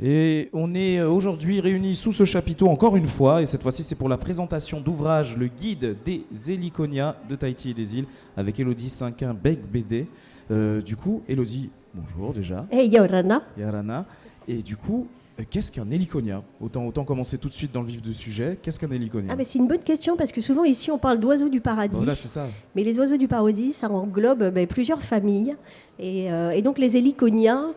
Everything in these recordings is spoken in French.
Et on est aujourd'hui réunis sous ce chapiteau encore une fois, et cette fois-ci c'est pour la présentation d'ouvrage Le guide des Héliconias de Tahiti et des îles, avec Elodie Cinquin-Bec-Bédé. Du coup, Elodie, bonjour déjà. Hey, Yorana. Yarana. Et du coup, qu'est-ce qu'un héliconia ? Autant commencer tout de suite dans le vif du sujet. Qu'est-ce qu'un héliconia ? Ah, mais c'est une bonne question parce que souvent ici on parle d'oiseaux du paradis. Voilà, c'est ça. Mais les oiseaux du paradis, ça englobe plusieurs familles. Et donc les héliconias,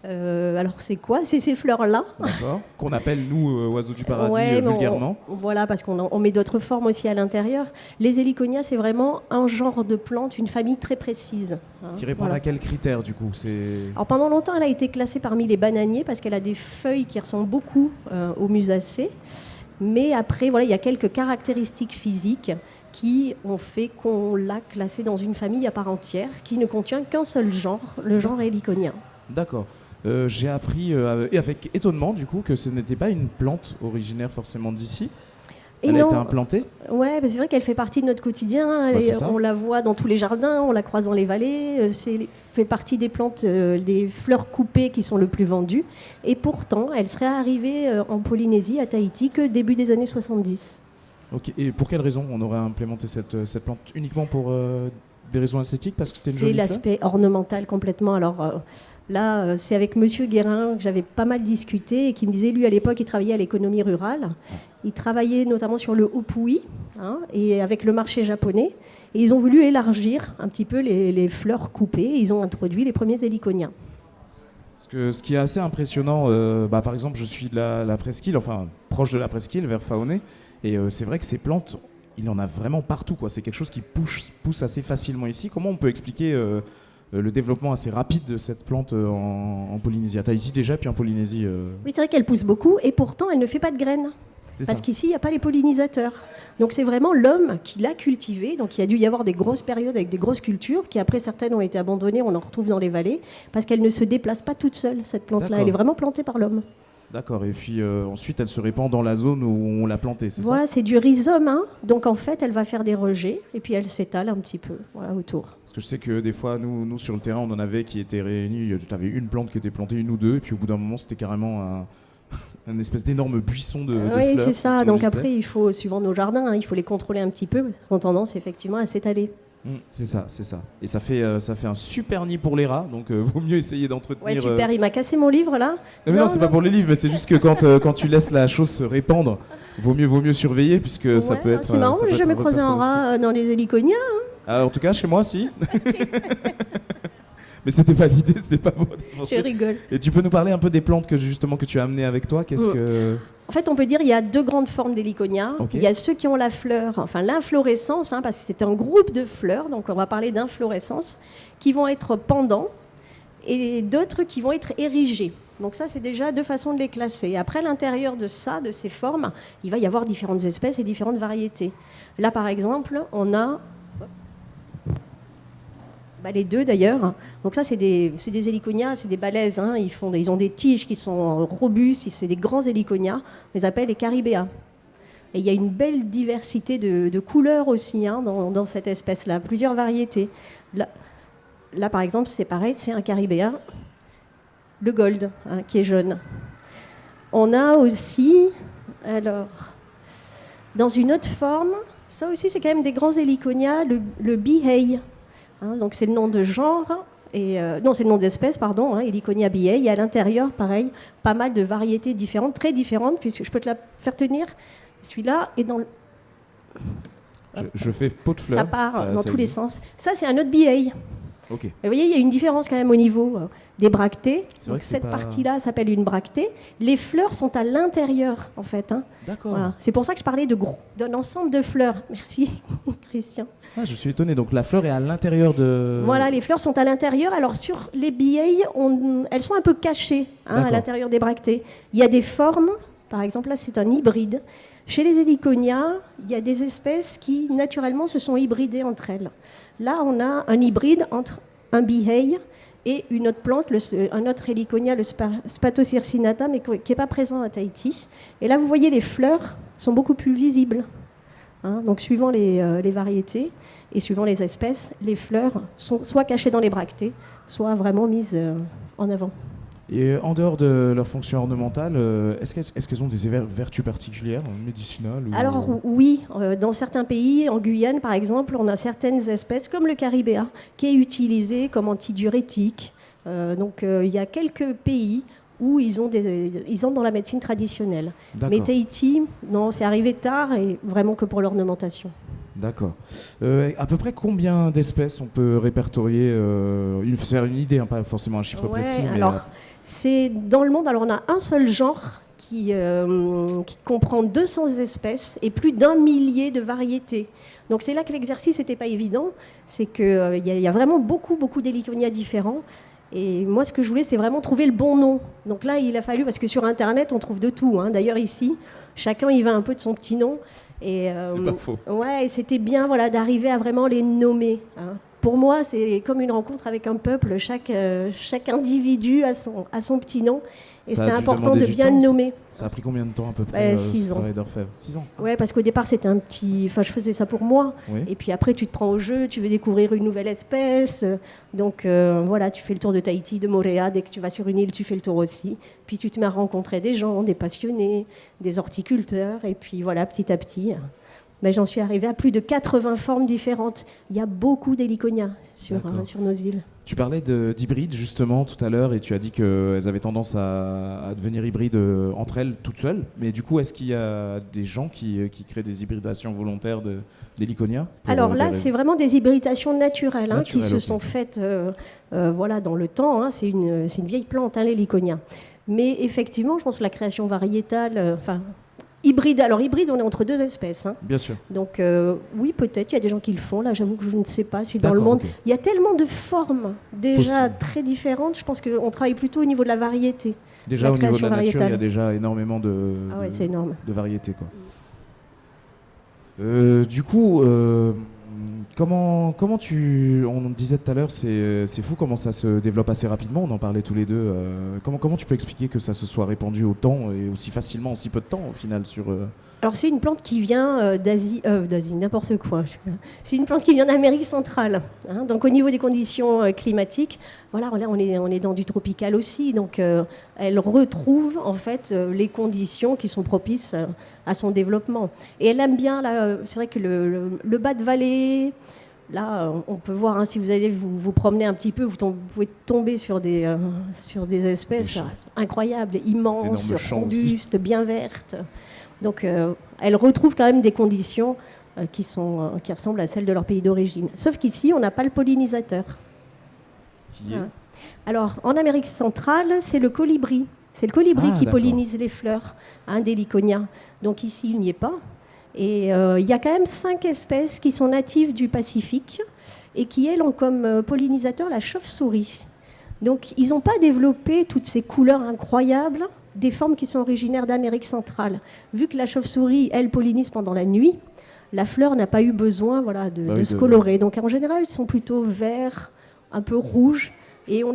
alors c'est quoi ? C'est ces fleurs-là. D'accord. Qu'on appelle nous oiseaux du paradis Ouais, mais vulgairement. Voilà, parce qu'on met d'autres formes aussi à l'intérieur. Les héliconias, c'est vraiment un genre de plante, une famille très précise. Qui répondent à quels critères du coup ? Alors pendant longtemps, elle a été classée parmi les bananiers parce qu'elle a des feuilles qui ressemblent beaucoup aux musacées. Mais après, voilà, il y a quelques caractéristiques physiques qui ont fait qu'on l'a classée dans une famille à part entière, qui ne contient qu'un seul genre, le genre héliconien. D'accord. J'ai appris, et avec étonnement du coup, que ce n'était pas une plante originaire forcément d'ici. Elle a été implantée. Ouais, c'est vrai qu'elle fait partie de notre quotidien. On la voit dans tous les jardins, on la croise dans les vallées. Fait partie des plantes, des fleurs coupées qui sont le plus vendues. Et pourtant, elle serait arrivée en Polynésie, à Tahiti, que début des années 70. Ok. Et pour quelle raison on aurait implémenté cette plante ? Uniquement pour des raisons esthétiques, parce que c'était une jolie fleur ? C'est l'aspect ornemental complètement. Alors là, c'est avec Monsieur Guérin que j'avais pas mal discuté et qui me disait, lui à l'époque, il travaillait à l'économie rurale. Il travaillait notamment sur le hopui et avec le marché japonais. Et ils ont voulu élargir un petit peu les fleurs coupées. Et ils ont introduit les premiers héliconias. Parce que ce qui est assez impressionnant, par exemple, je suis de la presqu'île, enfin proche de la presqu'île, vers Faoné, et c'est vrai que ces plantes, il y en a vraiment partout, quoi. C'est quelque chose qui pousse assez facilement ici. Comment on peut expliquer le développement assez rapide de cette plante en Polynésie ? À Tahiti déjà, puis en Polynésie. Oui, c'est vrai qu'elle pousse beaucoup et pourtant elle ne fait pas de graines. Parce ça. qu'ici, il n'y a pas les pollinisateurs. Donc c'est vraiment l'homme qui l'a cultivée. Donc il y a dû y avoir des grosses périodes avec des grosses cultures qui après certaines ont été abandonnées, on en retrouve dans les vallées, parce qu'elle ne se déplace pas toute seule, cette plante-là. D'accord. Elle est vraiment plantée par l'homme. D'accord, et puis ensuite elle se répand dans la zone où on l'a plantée, c'est ça ? Voilà, c'est du rhizome. Donc en fait, elle va faire des rejets et puis elle s'étale un petit peu autour. Parce que je sais que des fois, nous sur le terrain, on en avait qui étaient réunis. Tu avais une plante qui était plantée, une ou deux, et puis au bout d'un moment, c'était carrément un espèce d'énorme buisson de fleurs. Oui, c'est ça. Donc après, il faut, suivant nos jardins, il faut les contrôler un petit peu, parce qu'elles ont tendance effectivement à s'étaler. C'est ça. Et ça fait un super nid pour les rats, donc vaut mieux essayer d'entretenir. Ouais, super, il m'a cassé mon livre là. Non, c'est pas pour les livres, mais c'est juste que quand tu laisses la chose se répandre, vaut mieux surveiller, puisque ça peut être. C'est marrant, j'ai jamais croisé un rat dans les héliconias. En tout cas, chez moi, si. Mais c'était pas l'idée, c'était pas bon. Je rigole. Et tu peux nous parler un peu des plantes que tu as amenées avec toi ? En fait, on peut dire qu'il y a deux grandes formes d'héliconia. Okay. Il y a ceux qui ont la fleur, enfin l'inflorescence, parce que c'est un groupe de fleurs, donc on va parler d'inflorescence, qui vont être pendants, et d'autres qui vont être érigés. Donc ça, c'est déjà deux façons de les classer. Après, à l'intérieur de ces formes, il va y avoir différentes espèces et différentes variétés. Là, par exemple, on a... les deux d'ailleurs. Donc ça, c'est des héliconias, c'est des balaises. Ils ont des tiges qui sont robustes, c'est des grands héliconias. On les appelle les caribéas. Et il y a une belle diversité de couleurs aussi dans cette espèce-là, plusieurs variétés. Là, par exemple, c'est pareil, c'est un caribéa, le gold, qui est jaune. On a aussi, alors, dans une autre forme, ça aussi c'est quand même des grands héliconias, le bihei. Donc c'est le nom de genre, c'est le nom d'espèce, pardon, Heliconia bihei. Et à l'intérieur, pareil, pas mal de variétés différentes, très différentes, puisque je peux te la faire tenir. Celui-là est dans le... Je fais pot de fleurs. Ça part dans tous les sens. Ça, c'est un autre bihei. Ok. Et vous voyez, il y a une différence quand même au niveau des bractées. Donc cette partie-là s'appelle une bractée. Les fleurs sont à l'intérieur, en fait. D'accord. Voilà. C'est pour ça que je parlais d'un ensemble de fleurs. Merci, Christian. Je suis étonné. Donc la fleur est à l'intérieur de... Voilà, les fleurs sont à l'intérieur. Alors sur les billets, elles sont un peu cachées à l'intérieur des bractées. Il y a des formes, par exemple là c'est un hybride. Chez les héliconias, il y a des espèces qui naturellement se sont hybridées entre elles. Là on a un hybride entre un bihei et une autre plante, un autre héliconia, le Spatocircinata, mais qui n'est pas présent à Tahiti. Et là vous voyez les fleurs sont beaucoup plus visibles. Donc suivant les variétés et suivant les espèces, les fleurs sont soit cachées dans les bractées, soit vraiment mises en avant. Et en dehors de leur fonction ornementale, est-ce qu'elles ont des vertus particulières, médicinales ou... Alors oui, dans certains pays, en Guyane par exemple, on a certaines espèces, comme le caribéa, qui est utilisé comme antidiurétique. Donc il y a quelques pays où ils entrent dans la médecine traditionnelle. Mais Tahiti, non, c'est arrivé tard et vraiment que pour l'ornementation. D'accord. À peu près combien d'espèces on peut répertorier, faire une idée, hein, pas forcément un chiffre précis. Mais alors, c'est dans le monde, alors on a un seul genre qui comprend 200 espèces et plus d'1 millier de variétés. Donc c'est là que l'exercice n'était pas évident, c'est qu'il y a vraiment beaucoup d'héliconias différents. Et moi, ce que je voulais, c'est vraiment trouver le bon nom. Donc là, il a fallu, parce que sur Internet, on trouve de tout. Hein. D'ailleurs, ici, chacun y va un peu de son petit nom. Et, c'est pas faux. Ouais, et c'était bien d'arriver à vraiment les nommer. Hein. Pour moi, c'est comme une rencontre avec un peuple. Chaque individu a son petit nom. Et c'était important de bien le nommer. Ça a pris combien de temps à peu près 6 ans. Travail d'orfèvre 6 ans. Ouais, parce qu'au départ, c'était un petit... Enfin, je faisais ça pour moi. Oui. Et puis après, tu te prends au jeu, tu veux découvrir une nouvelle espèce. Donc voilà, tu fais le tour de Tahiti, de Moorea. Dès que tu vas sur une île, tu fais le tour aussi. Puis tu te mets à rencontrer des gens, des passionnés, des horticulteurs. Et puis voilà, petit à petit... j'en suis arrivée à plus de 80 formes différentes. Il y a beaucoup d'héliconias sur nos îles. Tu parlais d'hybrides justement tout à l'heure et tu as dit qu'elles avaient tendance à devenir hybrides entre elles toutes seules. Mais du coup, est-ce qu'il y a des gens qui créent des hybridations volontaires d'héliconias? Alors là, c'est vraiment des hybridations naturelles qui se sont faites dans le temps. Hein. C'est une vieille plante, l'héliconia. Mais effectivement, je pense que la création variétale... hybride, alors hybride, on est entre 2 espèces. Hein. Bien sûr. Donc oui, peut-être, il y a des gens qui le font. Là, j'avoue que je ne sais pas si dans le monde... Il y a tellement de formes déjà très différentes. Je pense qu'on travaille plutôt au niveau de la variété. Déjà au niveau de la nature, il y a déjà énormément c'est énorme. De variétés. Du coup, comment on disait tout à l'heure, c'est fou comment ça se développe assez rapidement, on en parlait tous les deux. Comment tu peux expliquer que ça se soit répandu autant et aussi facilement en si peu de temps au final sur... Alors c'est une plante qui vient d'Asie, n'importe quoi. C'est une plante qui vient d'Amérique centrale. Hein. Donc au niveau des conditions climatiques, là on est dans du tropical aussi. Donc elle retrouve en fait les conditions qui sont propices à son développement. Et elle aime bien, c'est vrai que le bas de vallée, là on peut voir, si vous allez vous promener un petit peu, vous pouvez tomber sur des espèces incroyables, immenses, robustes, bien vertes. Donc, elles retrouvent quand même des conditions qui ressemblent à celles de leur pays d'origine. Sauf qu'ici, on n'a pas le pollinisateur. Qui est Alors, en Amérique centrale, c'est le colibri. C'est le colibri qui pollinise les fleurs d'héliconia. Donc ici, il n'y est pas. Et il y a quand même 5 espèces qui sont natives du Pacifique et qui, elles, ont comme pollinisateur la chauve-souris. Donc, ils n'ont pas développé toutes ces couleurs incroyables des formes qui sont originaires d'Amérique centrale. Vu que la chauve-souris, elle, pollinise pendant la nuit, la fleur n'a pas eu besoin de se colorer. Donc en général, ils sont plutôt verts, un peu rouges, et on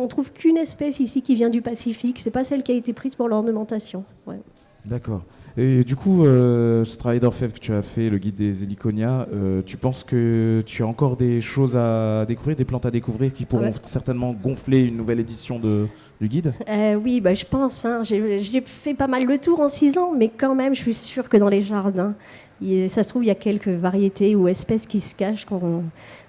trouve qu'une espèce ici qui vient du Pacifique. C'est pas celle qui a été prise pour l'ornementation. Ouais. D'accord. Et du coup, ce travail d'orfèvre que tu as fait, le guide des héliconias, tu penses que tu as encore des choses à découvrir, des plantes à découvrir qui pourront certainement gonfler une nouvelle édition du guide? Oui, je pense. J'ai fait pas mal le tour en 6 ans, mais quand même, je suis sûre que dans les jardins, ça se trouve, il y a quelques variétés ou espèces qui se cachent.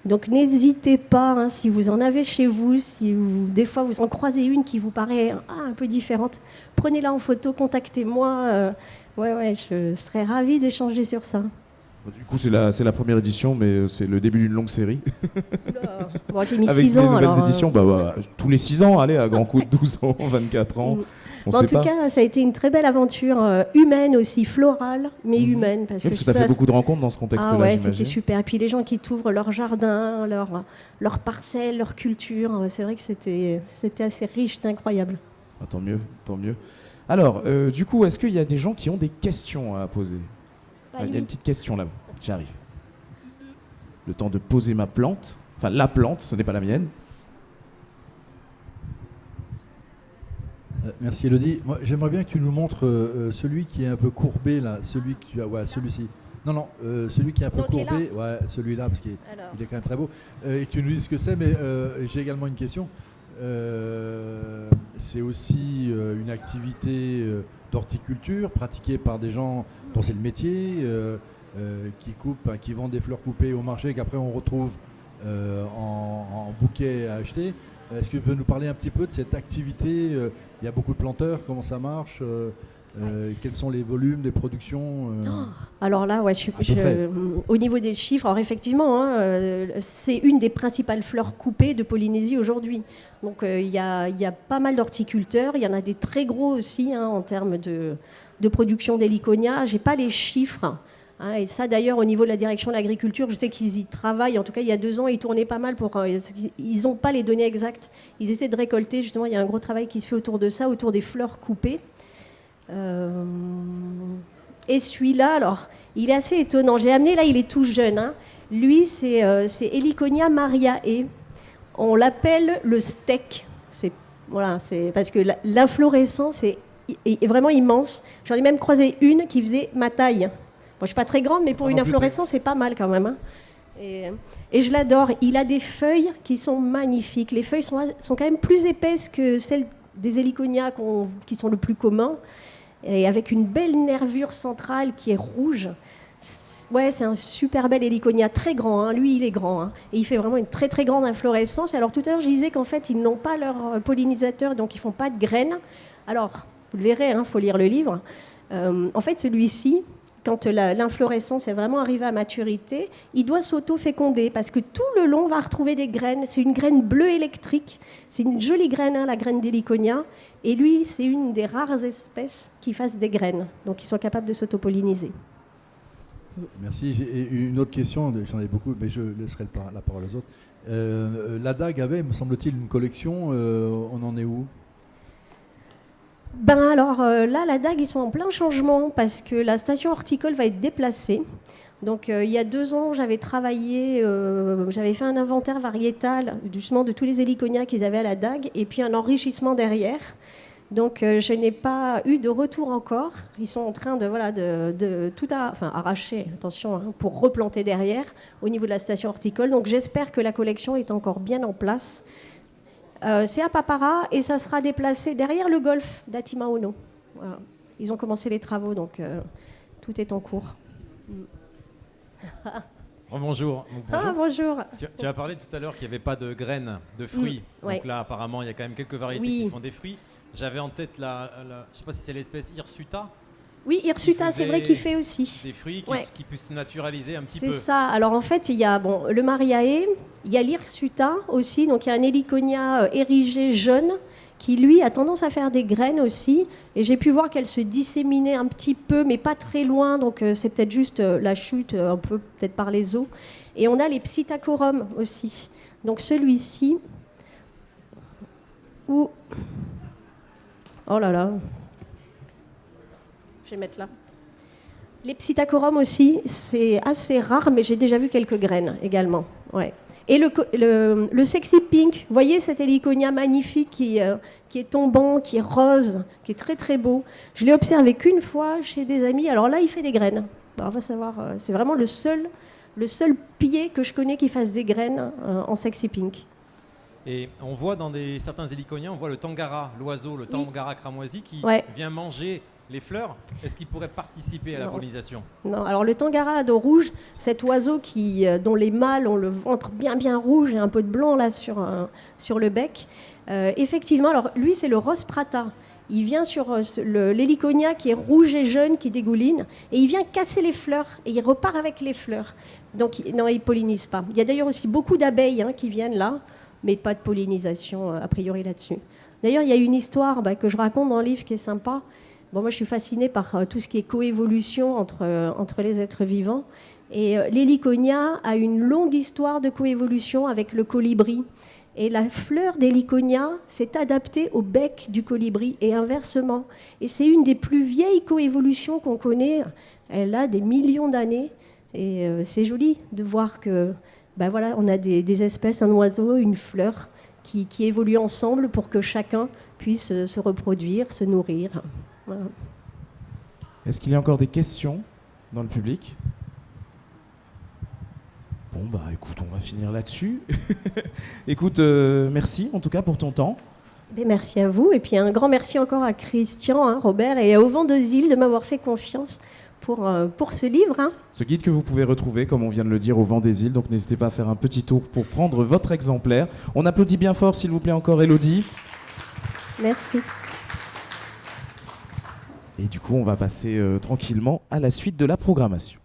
Donc n'hésitez pas, si vous en avez chez vous, des fois vous en croisez une qui vous paraît un peu différente, prenez-la en photo, contactez-moi. Je serais ravie d'échanger sur ça. Du coup, c'est la première édition, mais c'est le début d'une longue série. J'ai mis avec 6 ans. Avec les nouvelles éditions, tous les 6 ans, allez, à grand coup de 12 ans, 24 ans. En tout cas, ça a été une très belle aventure humaine aussi, florale, mais humaine. Parce que tu as fait beaucoup de rencontres dans ce contexte-là, j'imagine. C'était super. Et puis les gens qui t'ouvrent leur jardin, leur parcelle, leur culture, c'est vrai que c'était assez riche, c'était incroyable. Tant mieux, tant mieux. Alors, du coup, est-ce qu'il y a des gens qui ont des questions à poser? Il y a une petite question là-bas. J'arrive. Le temps de poser ma plante. Enfin, la plante, ce n'est pas la mienne. Merci Elodie. Moi, j'aimerais bien que tu nous montres celui qui est un peu courbé là, celui que tu as, celui-ci. Non, celui qui est un peu courbé, celui-là parce qu'il est quand même très beau. Et que tu nous dises ce que c'est, mais j'ai également une question. c'est aussi une activité d'horticulture pratiquée par des gens dont c'est le métier, qui vendent des fleurs coupées au marché qu'après on retrouve en bouquet à acheter. Est-ce que tu peux nous parler un petit peu de cette activité? Il y a beaucoup de planteurs, comment ça marche? Quels sont les volumes des productions? Alors là, ouais, au niveau des chiffres, alors effectivement, hein, c'est une des principales fleurs coupées de Polynésie aujourd'hui. Donc il y a pas mal d'horticulteurs, il y en a des très gros aussi hein, en termes de production d'héliconia. Je n'ai pas les chiffres. Hein, et ça, d'ailleurs, au niveau de la direction de l'agriculture, je sais qu'ils y travaillent. En tout cas, il y a 2 ans, ils tournaient pas mal ils n'ont pas les données exactes. Ils essaient de récolter. Justement, il y a un gros travail qui se fait autour de ça, autour des fleurs coupées. Et celui-là, alors, il est assez étonnant. J'ai amené, là, il est tout jeune. Hein. Lui, c'est Heliconia mariae. On l'appelle le steak. Voilà, parce que l'inflorescence est vraiment immense. J'en ai même croisé une qui faisait ma taille. Bon, je ne suis pas très grande, mais pour une inflorescence, c'est pas mal quand même. Hein. Et je l'adore. Il a des feuilles qui sont magnifiques. Les feuilles sont quand même plus épaisses que celles des héliconias qui sont le plus commun. Et avec une belle nervure centrale qui est rouge. Ouais, c'est un super bel héliconia, très grand. Hein. Lui, il est grand. Hein. Et il fait vraiment une très très grande inflorescence. Alors tout à l'heure, je disais qu'en fait, ils n'ont pas leur pollinisateur, donc ils ne font pas de graines. Alors, vous le verrez, il faut lire le livre. En fait, celui-ci, quand l'inflorescence est vraiment arrivée à maturité, il doit s'auto-féconder parce que tout le long, on va retrouver des graines. C'est une graine bleue électrique. C'est une jolie graine, hein, la graine d'héliconia. Et lui, c'est une des rares espèces qui fassent des graines, donc qui soient capables de s'auto-polliniser. Merci. J'ai une autre question, j'en ai beaucoup, mais je laisserai la parole aux autres. La DAG avait, me semble-t-il, une collection. On en est où? Ben alors là, la DAG, ils sont en plein changement parce que la station horticole va être déplacée. Donc il y a 2 ans, j'avais fait un inventaire variétal justement de tous les héliconias qu'ils avaient à la DAG et puis un enrichissement derrière. Donc je n'ai pas eu de retour encore. Ils sont en train de tout arracher, attention, hein, pour replanter derrière au niveau de la station horticole. Donc j'espère que la collection est encore bien en place. C'est à Papara et ça sera déplacé derrière le golfe d'Atimaono. Voilà. Ils ont commencé les travaux, donc tout est en cours. Bonjour. Ah, bonjour. Tu as parlé tout à l'heure qu'il n'y avait pas de graines de fruits. Ouais. Donc là, apparemment, il y a quand même quelques variétés qui font des fruits. J'avais en tête je ne sais pas si c'est l'espèce Hirsuta. Oui, Hirsuta, c'est vrai qu'il fait aussi. Des fruits qui puissent naturaliser un petit peu. C'est ça. Alors en fait, il y a le mariae, il y a l'Hirsuta aussi. Donc il y a un héliconia érigé jeune qui, lui, a tendance à faire des graines aussi. Et j'ai pu voir qu'elle se disséminait un petit peu, mais pas très loin. Donc c'est peut-être juste la chute, un peu peut-être par les eaux. Et on a les Psittacorum aussi. Donc celui-ci, où... Oh là là. Je vais mettre là. Les Psittacorum aussi, c'est assez rare, mais j'ai déjà vu quelques graines également. Ouais. Et le sexy pink, vous voyez cet héliconia magnifique qui est tombant, qui est rose, qui est très très beau. Je l'ai observé qu'une fois chez des amis. Alors là, il fait des graines. Alors, on va savoir, c'est vraiment le seul pied que je connais qui fasse des graines en sexy pink. Et on voit dans certains héliconias, on voit le tangara, l'oiseau, le tangara cramoisi qui vient manger les fleurs. Est-ce qu'il pourrait participer à la pollinisation? Non, alors le tangara à dos rouge, cet oiseau dont les mâles ont le ventre bien bien rouge et un peu de blanc là sur le bec. Effectivement, alors lui c'est le rostrata. Il vient sur l'héliconia qui est rouge et jeune, qui dégouline, et il vient casser les fleurs, et il repart avec les fleurs. Donc non, il ne pollinise pas. Il y a d'ailleurs aussi beaucoup d'abeilles qui viennent là, mais pas de pollinisation a priori là-dessus. D'ailleurs, il y a une histoire que je raconte dans le livre qui est sympa. Bon, moi, je suis fascinée par tout ce qui est coévolution entre les êtres vivants. Et l'héliconia a une longue histoire de coévolution avec le colibri. Et la fleur d'héliconia s'est adaptée au bec du colibri et inversement. Et c'est une des plus vieilles coévolutions qu'on connaît. Elle a des millions d'années. Et c'est joli de voir que, voilà, on a des espèces, un oiseau, une fleur, qui évoluent ensemble pour que chacun puisse se reproduire, se nourrir. Voilà. Est-ce qu'il y a encore des questions dans le public? Bon, bah écoute, on va finir là-dessus. Écoute, merci en tout cas pour ton temps. Merci à vous. Et puis un grand merci encore à Christian, Robert et au Vent des Îles de m'avoir fait confiance pour ce livre. Ce guide que vous pouvez retrouver, comme on vient de le dire, au Vent des Îles. Donc n'hésitez pas à faire un petit tour pour prendre votre exemplaire. On applaudit bien fort, s'il vous plaît, encore Élodie. Merci. Et du coup, on va passer tranquillement à la suite de la programmation.